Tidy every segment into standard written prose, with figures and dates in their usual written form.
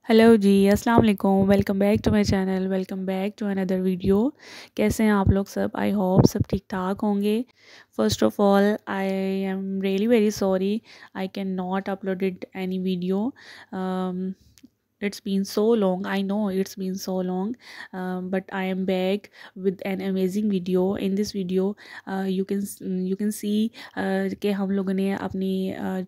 Hello जी, अस्सलाम वालेकुम। Welcome back to my channel, welcome back to another video. कैसे हैं आप लोग सब? आई होप सब ठीक ठाक होंगे। First of all I am really very sorry I can not uploaded any video. It's been so long. I know it's been so long, but I am back with an amazing video. In this video, you can see कि हम लोगों ने अपनी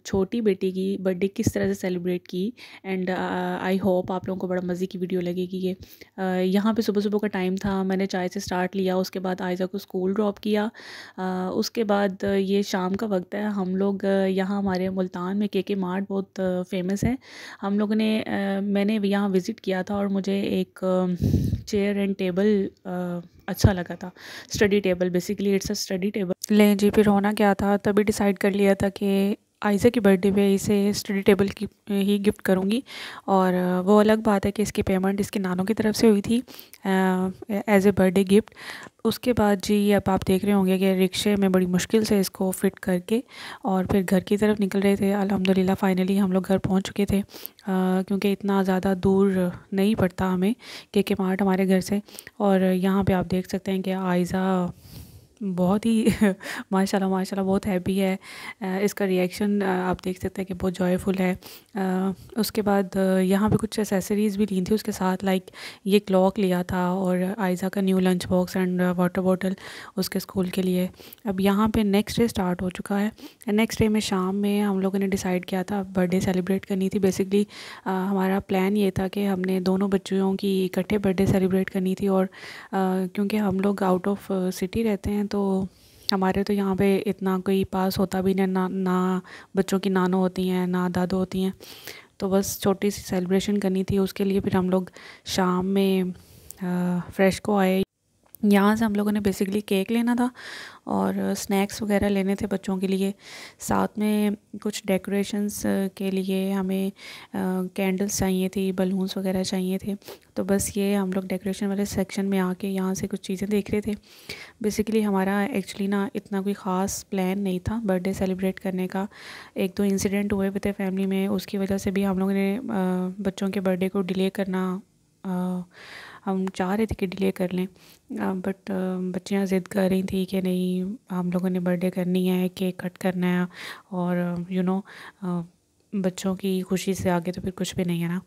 छोटी बेटी की birthday किस तरह से सेलिब्रेट की। एंड आई होप आप लोगों को बड़ा मज़े की वीडियो लगेगी। ये यहाँ पे सुबह सुबह का टाइम था, मैंने चाय से स्टार्ट लिया, उसके बाद आयज़ा को स्कूल ड्रॉप किया। उसके बाद ये शाम का वक्त है। हम लोग यहाँ हमारे मुल्तान में के मार्ट बहुत फेमस है। हम लोगों ने मैंने यहाँ विज़िट किया था और मुझे एक चेयर एंड टेबल अच्छा लगा था। Study table, basically it's a study table. ले जी, फिर होना क्या था, तभी डिसाइड कर लिया था कि आयज़ा की बर्थडे पे इसे स्टडी टेबल की ही गिफ्ट करूँगी। और वो अलग बात है कि इसकी पेमेंट इसकी नानों की तरफ से हुई थी एज ए बर्थडे गिफ्ट। उसके बाद जी अब आप देख रहे होंगे कि रिक्शे में बड़ी मुश्किल से इसको फ़िट करके और फिर घर की तरफ निकल रहे थे। अल्हम्दुलिल्लाह फ़ाइनली हम लोग घर पहुंच चुके थे, क्योंकि इतना ज़्यादा दूर नहीं पड़ता हमें के मार्ट हमारे घर से। और यहाँ पे आप देख सकते हैं कि आयज़ा बहुत ही माशाल्लाह माशाल्लाह बहुत हैप्पी है। इसका रिएक्शन आप देख सकते हैं कि बहुत जॉयफुल है। उसके बाद यहाँ पे कुछ एसेसरीज़ भी ली थी उसके साथ, लाइक ये क्लॉक लिया था और आयज़ा का new lunch box and water bottle उसके स्कूल के लिए। अब यहाँ पे नेक्स्ट डे स्टार्ट हो चुका है। नेक्स्ट डे में शाम में हम लोगों ने डिसाइड किया था बर्थडे सेलिब्रेट करनी थी। बेसिकली हमारा प्लान ये था कि हमने दोनों बच्चियों की इकट्ठे बर्थडे सेलिब्रेट करनी थी। और क्योंकि हम लोग आउट ऑफ सिटी रहते हैं तो हमारे तो यहाँ पे इतना कोई पास होता भी नहीं, ना बच्चों की नानो होती हैं ना दादो होती हैं। तो बस छोटी सी सेलिब्रेशन करनी थी। उसके लिए फिर हम लोग शाम में फ्रेश को आए। यहाँ से हम लोगों ने बेसिकली केक लेना था और स्नैक्स वगैरह लेने थे बच्चों के लिए। साथ में कुछ डेकोरेशंस के लिए हमें कैंडल्स चाहिए थी, बलून्स वगैरह चाहिए थे। तो बस ये हम लोग डेकोरेशन वाले सेक्शन में आके यहाँ से कुछ चीज़ें देख रहे थे। बेसिकली हमारा एक्चुअली ना इतना कोई ख़ास प्लान नहीं था बर्थडे सेलिब्रेट करने का। एक दो इंसिडेंट हुए थे फैमिली में, उसकी वजह से भी हम लोगों ने बच्चों के बर्थडे को डिले करना हम चाह रहे थे कि डिले कर लें, बट बच्चियाँ ज़िद कर रही थी कि नहीं हम लोगों ने बर्थडे करनी है, केक कट करना है। और बच्चों की खुशी से आगे तो फिर कुछ भी नहीं है ना।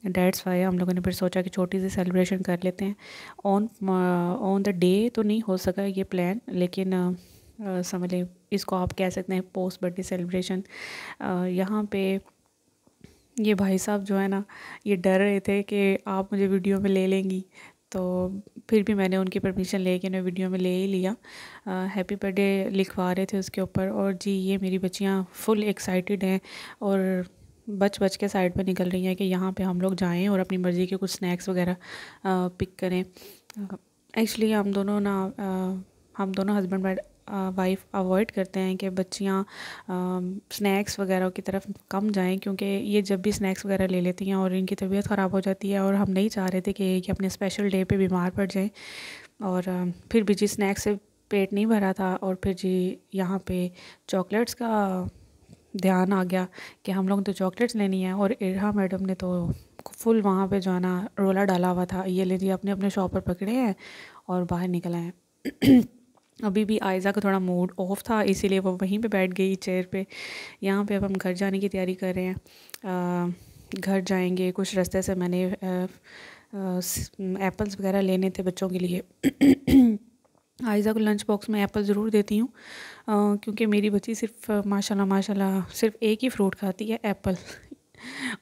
डेट्स वाई हम लोगों ने फिर सोचा कि छोटी सी सेलिब्रेशन कर लेते हैं। ऑन द डे तो नहीं हो सका ये प्लान, लेकिन समझ लें इसको आप कह सकते हैं पोस्ट बर्थडे सेलिब्रेशन। यहाँ पे ये भाई साहब जो है ना, ये डर रहे थे कि आप मुझे वीडियो में ले लेंगी। तो फिर भी मैंने उनकी परमिशन लेके मैं वीडियो में ले ही लिया। हैप्पी बर्थडे लिखवा रहे थे उसके ऊपर। और जी ये मेरी बच्चियाँ फुल एक्साइटेड हैं और बच बच के साइड पर निकल रही हैं कि यहाँ पे हम लोग जाएं और अपनी मर्ज़ी के कुछ स्नैक्स वगैरह पिक करें। एक्चुअली हम दोनों हस्बैंड वाइफ अवॉइड करते हैं कि बच्चियाँ स्नैक्स वगैरह की तरफ कम जाएं, क्योंकि ये जब भी स्नैक्स वगैरह ले लेती हैं और इनकी तबीयत ख़राब हो जाती है। और हम नहीं चाह रहे थे कि अपने स्पेशल डे पे बीमार पड़ जाएं। और फिर भी जी स्नैक्स से पेट नहीं भरा था और फिर जी यहाँ पे चॉकलेट्स का ध्यान आ गया कि हम लोग तो चॉकलेट्स लेनी है। और इरहा मैडम ने तो फुल वहाँ पे जो है ना रोला डाला हुआ था, ये ले जी अपने अपने शॉपर पकड़े हैं और बाहर निकल आए। अभी भी आयज़ा का थोड़ा मूड ऑफ था, इसीलिए वो वहीं पे बैठ गई चेयर पे। यहाँ पे अब हम घर जाने की तैयारी कर रहे हैं। घर जाएंगे, कुछ रास्ते से मैंने एप्पल्स वगैरह लेने थे बच्चों के लिए। आयज़ा को लंच बॉक्स में एप्पल ज़रूर देती हूँ, क्योंकि मेरी बच्ची सिर्फ माशाल्लाह माशाल्लाह सिर्फ एक ही फ्रूट खाती है, एप्पल।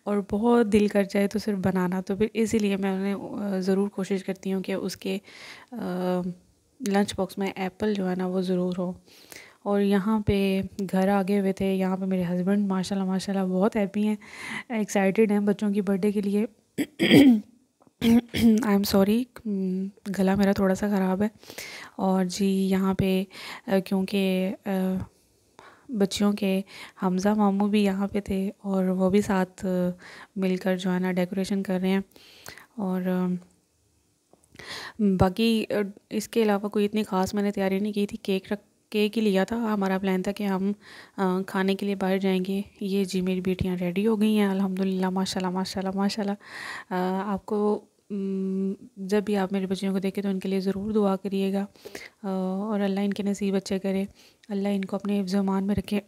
और बहुत दिल कर जाए तो सिर्फ बनाना, तो फिर इसीलिए मैं उन्हें ज़रूर कोशिश करती हूँ कि उसके लंच बॉक्स में एप्पल जो है ना वो ज़रूर हो। और यहाँ पे घर आ गए हुए थे। यहाँ पे मेरे हस्बैंड माशाल्लाह माशाल्लाह बहुत हैप्पी हैं, एक्साइटेड हैं बच्चों की बर्थडे के लिए। आई एम सॉरी, गला मेरा थोड़ा सा ख़राब है। और जी यहाँ पे क्योंकि बच्चियों के हमज़ा मामू भी यहाँ पे थे और वो भी साथ मिलकर जो है ना डेकोरेशन कर रहे हैं। और बाकी इसके अलावा कोई इतनी ख़ास मैंने तैयारी नहीं की थी। केक केक ही लिया था। हमारा प्लान था कि हम खाने के लिए बाहर जाएंगे। ये जी मेरी बेटियां रेडी हो गई हैं अल्हम्दुलिल्लाह, माशाल्लाह माशाल्लाह माशाल्लाह। आपको जब भी आप मेरे बच्चियों को देखें तो उनके लिए ज़रूर दुआ करिएगा और अल्लाह इनके नसीब अच्छे करे, अल्लाह इनको अपने हिफ्ज़-ओ-मान में रखे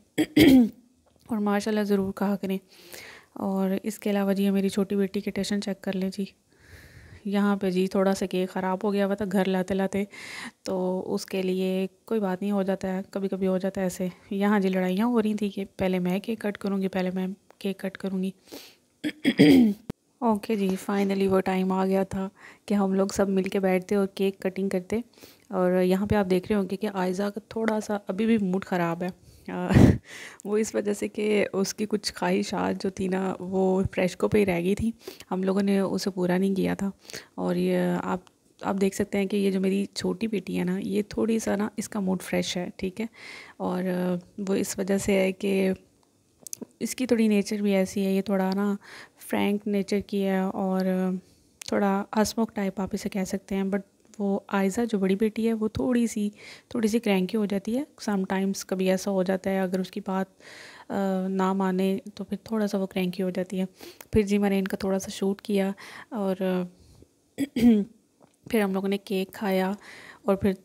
और माशाल्लाह ज़रूर कहा करें। और इसके अलावा जी मेरी छोटी बेटी के टेंशन चेक कर लें जी। यहाँ पे जी थोड़ा सा केक ख़राब हो गया हुआ था घर लाते लाते, तो उसके लिए कोई बात नहीं, हो जाता है कभी कभी, हो जाता है ऐसे। यहाँ जी लड़ाइयाँ हो रही थी कि पहले मैं केक कट करूँगी, पहले मैं केक कट करूँगी। ओके जी, फाइनली वो टाइम आ गया था कि हम लोग सब मिल के बैठते और केक कटिंग करते। और यहाँ पे आप देख रहे होंगे कि आयज़ा का थोड़ा सा अभी भी मूड ख़राब है। वो इस वजह से कि उसकी कुछ ख्वाहिशात जो थी ना वो फ्रेशको पे ही रह गई थी, हम लोगों ने उसे पूरा नहीं किया था। और ये आप देख सकते हैं कि ये जो मेरी छोटी बेटी है ना, ये थोड़ी सा ना इसका मूड फ्रेश है, ठीक है। और वो इस वजह से है कि इसकी थोड़ी नेचर भी ऐसी है, ये थोड़ा ना फ्रैंक नेचर की है और थोड़ा हंसमुख टाइप आप इसे कह सकते हैं। बट वो आयज़ा जो बड़ी बेटी है वो थोड़ी सी क्रैंकी हो जाती है समटाइम्स। कभी ऐसा हो जाता है अगर उसकी बात ना माने तो फिर थोड़ा सा वो क्रैंकी हो जाती है। फिर जी मैंने इनका थोड़ा सा शूट किया और फिर हम लोगों ने केक खाया और फिर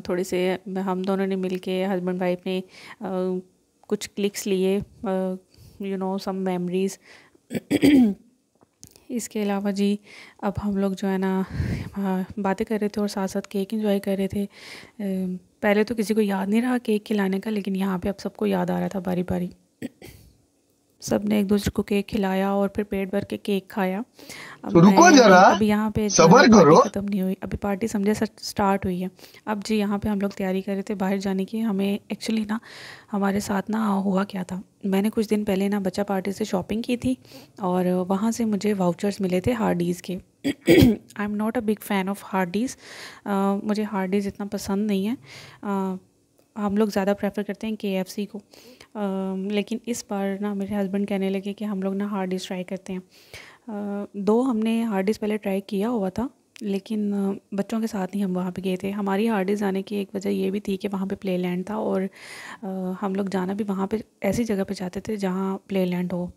थोड़े से हम दोनों ने मिल के, हस्बैंड वाइफ ने कुछ क्लिक्स लिए, सम मेमोरीज़। इसके अलावा जी अब हम लोग जो है ना बातें कर रहे थे और साथ साथ केक एंजॉय कर रहे थे। पहले तो किसी को याद नहीं रहा केक खिलाने का, लेकिन यहाँ पे अब सबको याद आ रहा था बारी बारी। सब ने एक दूसरे को केक खिलाया और फिर पेट भर के केक खाया। अब रुको जरा, अभी यहाँ पे जो है ना सबर पार्टी करो। ख़त्म नहीं हुई, अभी पार्टी समझे स्टार्ट हुई है। अब जी यहाँ पे हम लोग तैयारी कर रहे थे बाहर जाने की। हमें एक्चुअली ना हमारे साथ ना हुआ क्या था, मैंने कुछ दिन पहले ना बच्चा पार्टी से शॉपिंग की थी और वहाँ से मुझे वाउचर्स मिले थे हार्डीज़ के। I am not a big fan of Hardy's, मुझे हार्डीज़ इतना पसंद नहीं है। हम लोग ज़्यादा प्रेफर करते हैं KFC को। लेकिन इस बार ना मेरे हस्बैंड कहने लगे कि हम लोग ना हार्डीज़ ट्राई करते हैं। दो हमने हार्डीज़ पहले ट्राई किया हुआ था, लेकिन बच्चों के साथ ही हम वहाँ पे गए थे। हमारी हार्डीज़ आने की एक वजह ये भी थी कि वहाँ पे प्ले लैंड था और हम लोग जाना भी वहाँ पे ऐसी जगह पे चाहते थे जहाँ प्ले लैंड हो,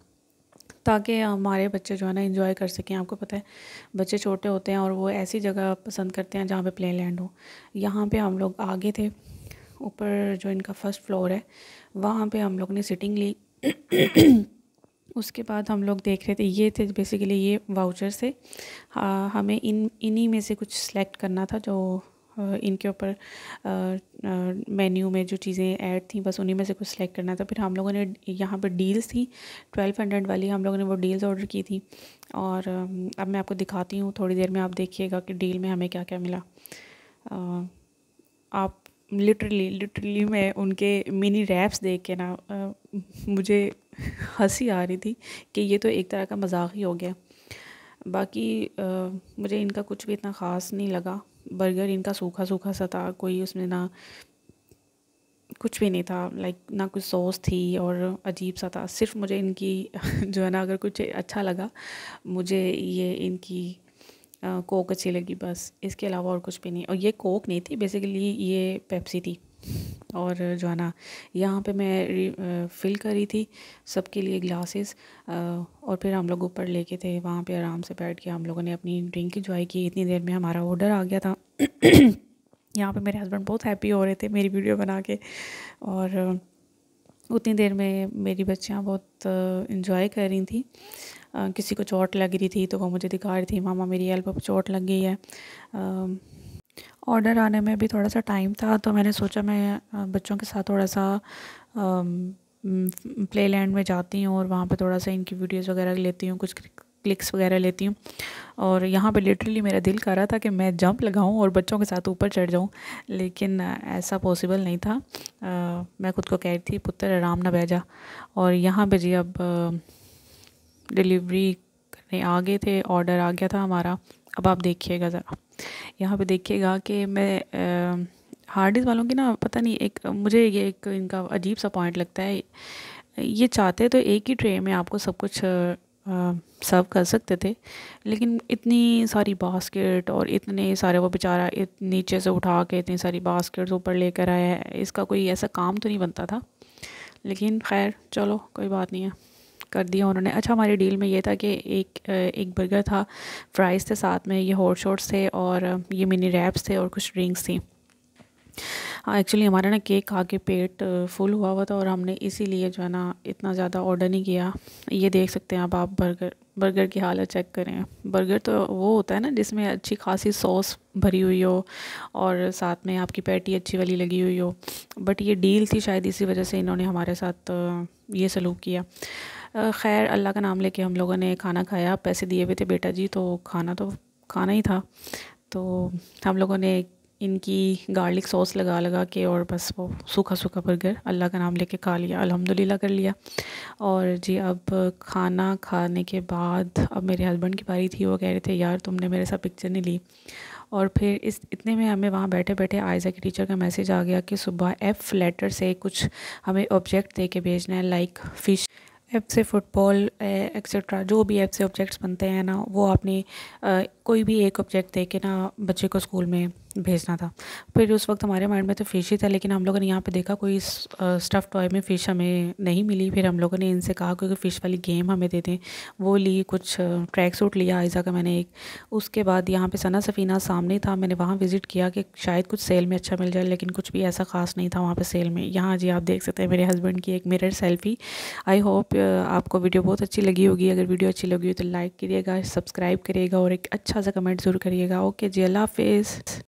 ताकि हमारे बच्चे जो है ना एंजॉय कर सकें। आपको पता है बच्चे छोटे होते हैं और वो ऐसी जगह पसंद करते हैं जहाँ पे प्ले लैंड हो। यहाँ पे हम लोग आगे थे, ऊपर जो इनका फर्स्ट फ्लोर है वहाँ पे हम लोग ने सिटिंग ली। उसके बाद हम लोग देख रहे थे, ये थे बेसिकली ये वाउचर से हमें इन्हीं में से कुछ सेलेक्ट करना था जो इनके ऊपर मेन्यू में जो चीज़ें ऐड थी बस उन्हीं में से कुछ सेलेक्ट करना था। फिर हम लोगों ने यहाँ पर डील्स थी 1200 वाली, हम लोगों ने वो डील्स ऑर्डर की थी। और अब मैं आपको दिखाती हूँ, थोड़ी देर में आप देखिएगा कि डील में हमें क्या क्या मिला। आप लिटरली मैं उनके मिनी रैप्स देख के ना मुझे हंसी आ रही थी कि ये तो एक तरह का मजाक ही हो गया। बाकी मुझे इनका कुछ भी इतना ख़ास नहीं लगा। बर्गर इनका सूखा सूखा सा था, कोई उसमें ना कुछ भी नहीं था, लाइक ना कुछ सॉस थी और अजीब सा था। सिर्फ मुझे इनकी जो है ना अगर कुछ अच्छा लगा, मुझे ये इनकी कोक अच्छी लगी बस, इसके अलावा और कुछ भी नहीं। और ये कोक नहीं थी, बेसिकली ये पेप्सी थी। और जो है ना यहाँ पे मैं फ़िल करी थी सबके लिए ग्लासेस। और फिर हम लोग ऊपर लेके थे, वहाँ पे आराम से बैठ के हम लोगों ने अपनी ड्रिंक इंजॉय की। इतनी देर में हमारा ऑर्डर आ गया था। यहाँ पे मेरे हस्बैंड बहुत हैप्पी हो रहे थे मेरी वीडियो बना के, और उतनी देर में मेरी बच्चियाँ बहुत इंजॉय कर रही थी। किसी को चोट लग रही थी तो वो मुझे दिखा रही थी, मामा मेरी एल्बो पर चोट लग गई है। ऑर्डर आने में भी थोड़ा सा टाइम था तो मैंने सोचा मैं बच्चों के साथ थोड़ा सा प्ले लैंड में जाती हूँ और वहाँ पे थोड़ा सा इनकी वीडियोस वगैरह लेती हूँ, कुछ क्लिक्स वगैरह लेती हूँ। और यहाँ पे लिटरली मेरा दिल कर रहा था कि मैं जंप लगाऊँ और बच्चों के साथ ऊपर चढ़ जाऊँ, लेकिन ऐसा पॉसिबल नहीं था। मैं खुद को कह रही थी पुत्र आराम ना भेजा। और यहाँ पे जी अब डिलीवरी करने आ गए थे, ऑर्डर आ गया था हमारा। अब आप देखिएगा ज़रा, यहाँ पे देखिएगा कि मैं हार्डीज़ वालों की ना पता नहीं, एक मुझे ये एक इनका अजीब सा पॉइंट लगता है। ये चाहते तो एक ही ट्रे में आपको सब कुछ सर्व कर सकते थे, लेकिन इतनी सारी बास्केट और इतने सारे, वो बेचारा नीचे से उठा के इतनी सारी बास्केट्स ऊपर लेकर आया है, इसका कोई ऐसा काम तो नहीं बनता था। लेकिन खैर चलो कोई बात नहीं है, कर दिया उन्होंने। अच्छा, हमारी डील में ये था कि एक बर्गर था, फ्राइज़ थे साथ में, ये हॉट शॉट्स थे और ये मिनी रैप्स थे और कुछ ड्रिंक्स थी। हाँ, एक्चुअली हमारा ना केक खा के पेट फुल हुआ हुआ था और हमने इसीलिए जो है ना इतना ज़्यादा ऑर्डर नहीं किया। ये देख सकते हैं आप बर्गर की हालत चेक करें। बर्गर तो वो होता है ना जिसमें अच्छी खासी सॉस भरी हुई हो और साथ में आपकी पैटी अच्छी वाली लगी हुई हो, बट ये डील थी शायद इसी वजह से इन्होंने हमारे साथ ये सलूक किया। खैर अल्लाह का नाम लेके हम लोगों ने खाना खाया, पैसे दिए हुए थे बेटा जी, तो खाना ही था। तो हम लोगों ने इनकी गार्लिक सॉस लगा लगा के और बस वो सूखा सूखा बर्गर अल्लाह का नाम लेके खा लिया, अल्हम्दुलिल्लाह कर लिया। और जी अब खाना खाने के बाद अब मेरे हस्बैंड की बारी थी। वो कह रहे थे यार तुमने मेरे साथ पिक्चर नहीं ली। और फिर इस इतने में हमें वहाँ बैठे बैठे आयज़ा की टीचर का मैसेज आ गया कि सुबह एफ़ लेटर से कुछ हमें ऑब्जेक्ट दे के भेजना है, लाइक फ़िश। ऐप से फ़ुटबॉल एक्सेट्रा जो भी ऐप से ऑब्जेक्ट्स बनते हैं ना, वो आपने कोई भी एक ऑब्जेक्ट दे के ना बच्चे को स्कूल में भेजना था। फिर उस वक्त हमारे माइंड में तो फ़िश ही था, लेकिन हम लोगों ने यहाँ पे देखा कोई स्टफ़ टॉय में फ़िश हमें नहीं मिली। फिर हम लोगों ने इनसे कहा क्योंकि फ़िश वाली गेम हमें दे दें, वो ली। कुछ ट्रैक सूट लिया आयज़ा का मैंने एक। उसके बाद यहाँ पे सना सफ़ीना सामने था, मैंने वहाँ विज़िट किया कि शायद कुछ सेल में अच्छा मिल जाए, लेकिन कुछ भी ऐसा ख़ास नहीं था वहाँ पे सेल में। यहाँ जी आप देख सकते हैं मेरे हस्बैंड की एक मिरर सेल्फ़ी। आई होप आपको वीडियो बहुत अच्छी लगी होगी। अगर वीडियो अच्छी लगी हो तो लाइक करिएगा, सब्सक्राइब करिएगा और एक अच्छा सा कमेंट ज़रूर करिएगा। ओके जी, अल्लाह हाफ़िज़।